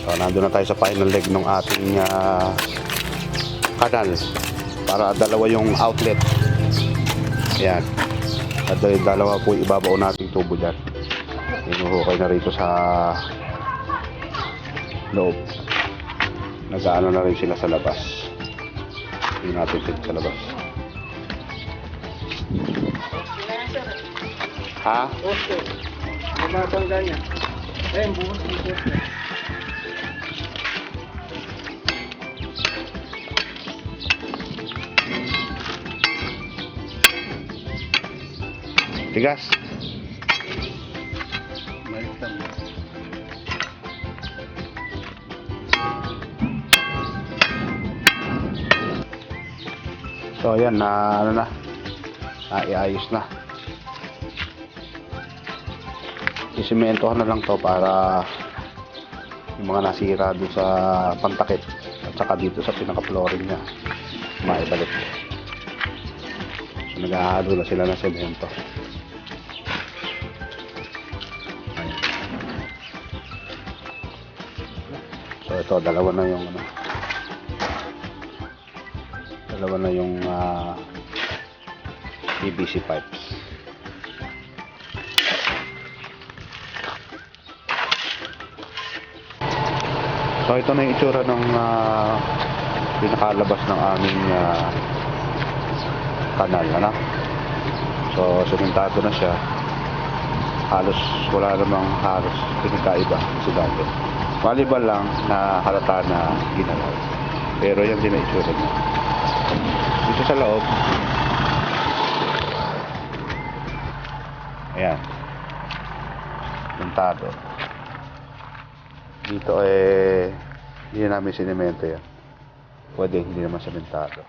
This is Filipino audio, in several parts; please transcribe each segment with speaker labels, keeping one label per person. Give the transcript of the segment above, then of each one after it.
Speaker 1: So, nandun na tayo sa final leg ng ating kanal para dalawa yung outlet. Ayan. At dalawa po ibabaw nating tubo dyan. Inuhukay na rito sa loob. Nag-aano na rin sila sa labas. Hindi natin sila sa labas. Ha?
Speaker 2: Okay. Lumatanggal niya. Ayun, bukas ito.
Speaker 1: Tigas.
Speaker 2: Malitan.
Speaker 1: So ayan na ano na. Naiayos na. Isimentohan na lang to para yung mga nasira doon sa pantakip at saka dito sa pinaka-flooring niya maibalik. So naghahalo na sila ng semento. So ito dalawa na yung ano. Dalawa na yung PVC pipes. So ito na yung itsura ng pinakalabas ng aming kanal, ano? So sementado na siya. Halos wala namang halos pinagkaiba sa dati. Maliban lang na halata na ginalaw. Pero yan din ang itsura niya. Dito sa loob, ayan, sementado. Dito hindi namin sinemento yan. Pwede hindi naman sementado.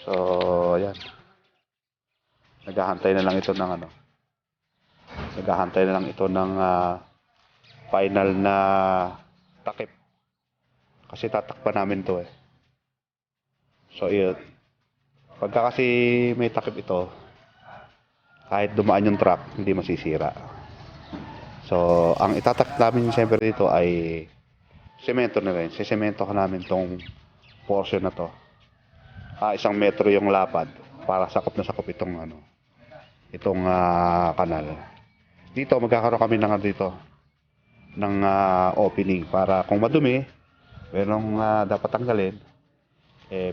Speaker 1: So ayan, naghahantay na lang ito ng ano, naghahantay na lang ito ng final na takip, kasi tatakpan namin to So yun, pagka kasi may takip ito, kahit dumaan yung truck hindi masisira. So ang itatak namin siyempre dito ay semento na rin. Sisemento ka namin tong portion na to. 1 metro yung lapad para sakop na sakop itong ano, itong kanal. Dito magkakaroon kami ng dito ng opening para kung madumi, merong dapat tanggalin,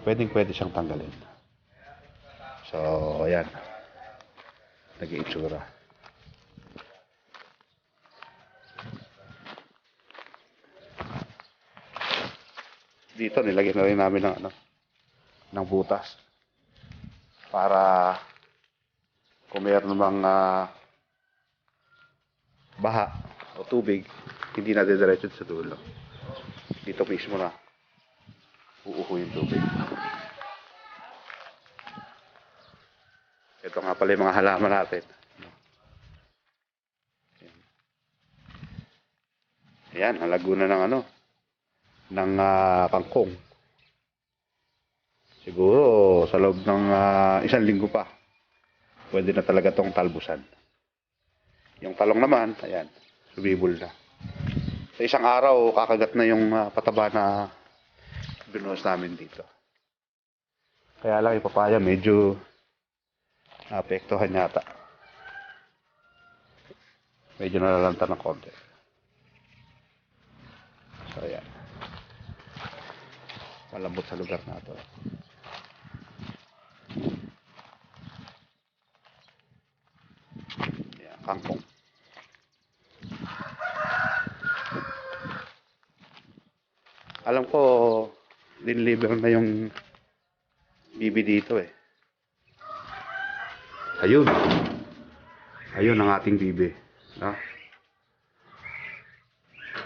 Speaker 1: pwede siyang tanggalin. So ayan, nag-iitsura. Dito nilagyan na rin namin ng ano, ng butas para kung mayroon namang baha o tubig, hindi na didiretso sa dulo. Dito mismo na uuho yung tubig. Ito nga pala yung mga halaman natin. Ayan, nalago na ng ano, ng kangkong. Siguro sa loob ng 1 linggo pa, pwede na talaga tong talbusan. Yung talong naman, ayan, sumibol na. Sa isang araw, kakagat na yung pataba na binuhos namin dito. Kaya lang ipapaya, medyo naapektuhan yata. Medyo nalalanta ng konti. So ayan, malambot sa lugar na ito. Ayan, kangkong. Alam ko dinliver na yung bibi dito Ayun ang ating bibi, no?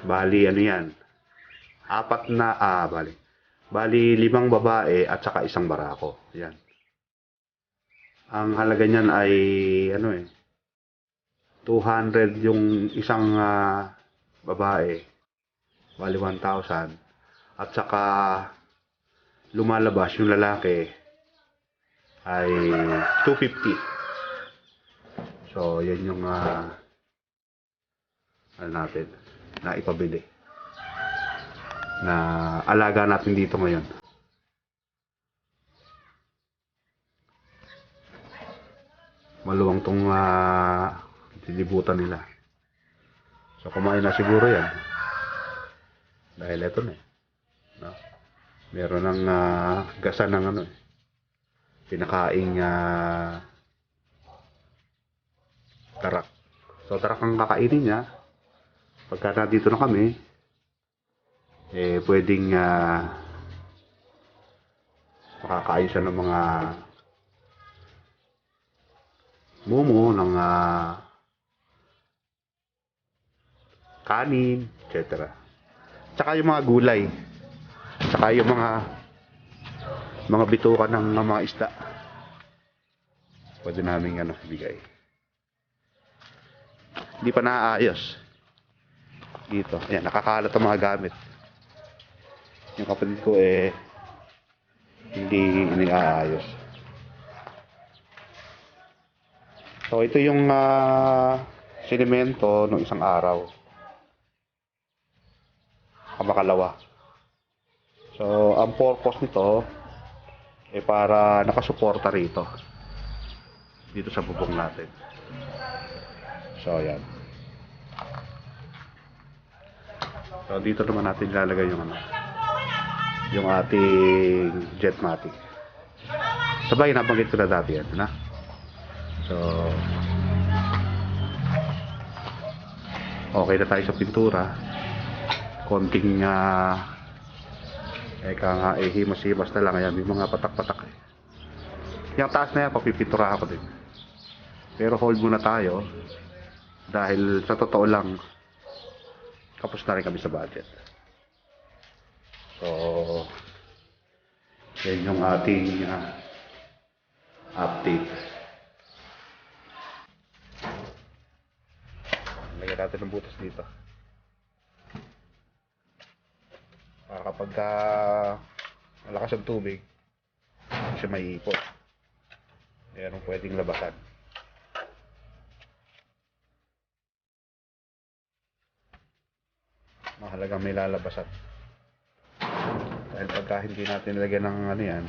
Speaker 1: Bali ano yan, 4 na bali 5 babae at saka 1 barako. Yan. Ang halaga niyan ay ano 200 yung isang babae, bali 1,000, at saka lumalabas yung lalaki ay 250. So yan yung ano natin na ipabili. na alaga natin dito ngayon. Maluwang tong dilibutan nila. So kumain na siguro yan. Dahil ito na eh. No? Meron ng gasa ng ano eh. Pinakaing tarak. So tarak ang kakainin niya. Pagka nandito na kami, eh pwedeng makakain siya ng mga mumo, ng kanin, etc. Tsaka yung mga gulay. Tsaka yung mga bituka ng mga isda. Pwede namin ibigay. Hindi pa naaayos. Dito. Ayan, nakakalat ang mga gamit. Yung kapatid ko hindi iniaayos. So ito yung sinimento ng isang araw. Makalawa. So ang purpose nito para nakasuporta rito. Dito sa bubong natin. So ayan. So dito naman natin ilalagay yung ating Jetmatic. Sabay nabanggit ko na dati yan, na? So okay na tayo sa pintura. Konting himas-himas na lang. Ayan, may mga patak-patak eh. Yung taas na yan, papipinturahan ko din. Pero hold muna tayo dahil sa totoo lang kapos na rin kami sa budget. So yan yung ating update. Lagyan natin ng butas dito. Para kapag malakas ang tubig, hindi siya maiipot. Meron pwedeng labasan. Mahalagang may lalabasan. Dahil pagka hindi natin nilagyan ng yan,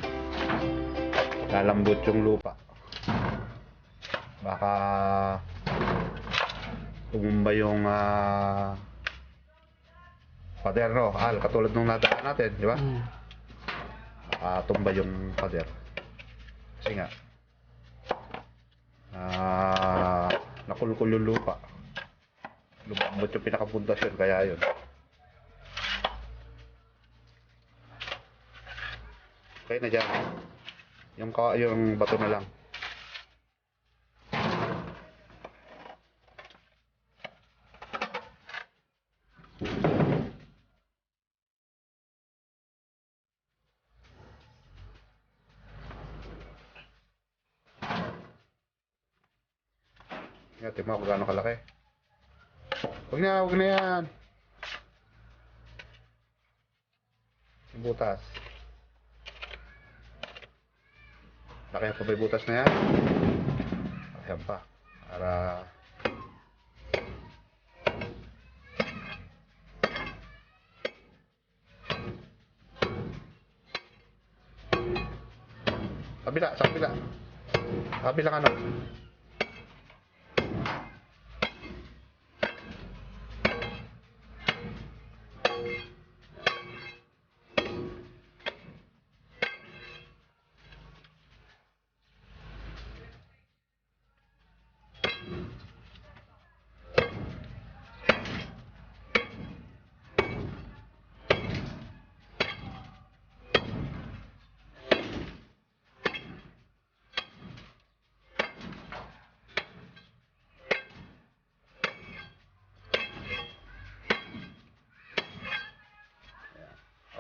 Speaker 1: lalambot yung lupa. Baka tumumba yung pader, no? Katulad nung nadaan natin, di ba? Tumba yung pader. Kasi nga, nakulkul yung lupa. Lumambot yung pinakapundasyon, kaya yun. Okay na dyan. Yung bato na lang. Tingnan mo kung gaano kalaki. Huwag na yan. Yung butas. Laki pa ba yung butas na yan? Ayan pa. Para sa kabila. Kabilang ano?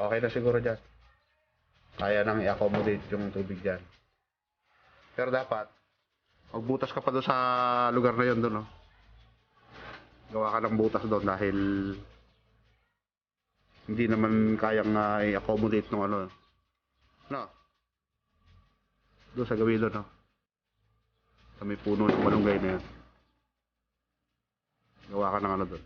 Speaker 1: Okay na siguro dyan. Kaya nang i-accommodate yung tubig dyan. Pero dapat, magbutas ka pa doon sa lugar na yun doon, no? Gawa ka ng butas doon dahil hindi naman kayang i-accommodate ng ano. No? Doon sa gawin doon, no? Sa may puno ng malunggay na yan. Gawa ka ng ano doon.